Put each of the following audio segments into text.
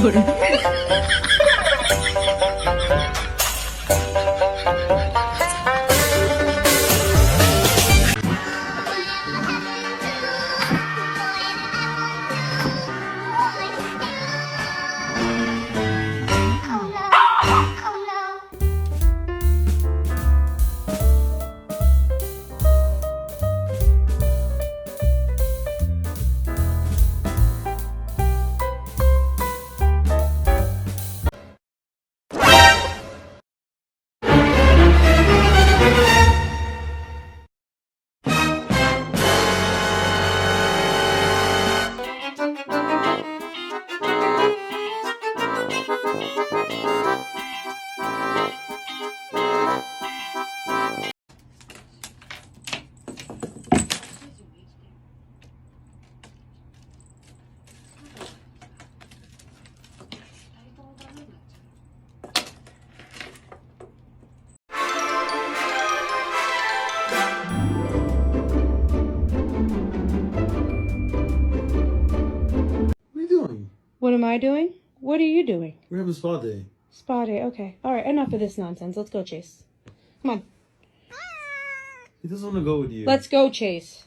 istiyorum. What am I doing? What are you doing? We're having spa day. Spa day, okay. Alright, enough of this nonsense. Let's go, Chase. Come on. He doesn't want to go with you. Let's go, Chase.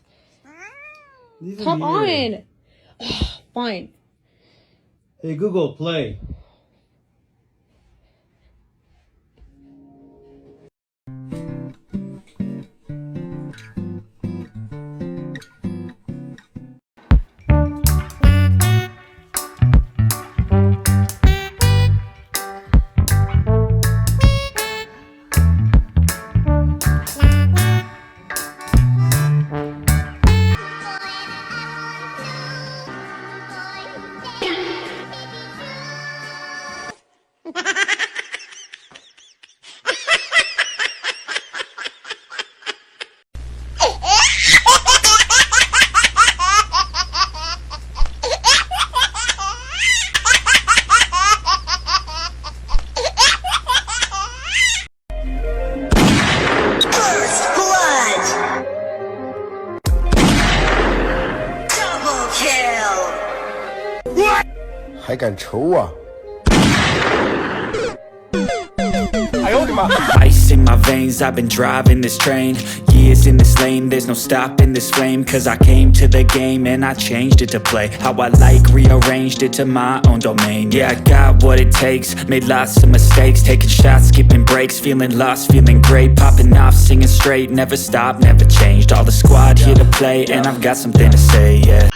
Leave him Come here. on. Fine. Hey, Google, play. What? 还敢抽啊！ Ice in my veins, I've been driving this train. Years in this lane, there's no stopping this flame. Cause I came to the game and I changed it to play how I like, rearranged it to my own domain. Yeah, I got what it takes, made lots of mistakes. Taking shots, skipping breaks, feeling lost, feeling great. Popping off, singing straight, never stopped, never changed. All the squad here to play and I've got something to say, yeah.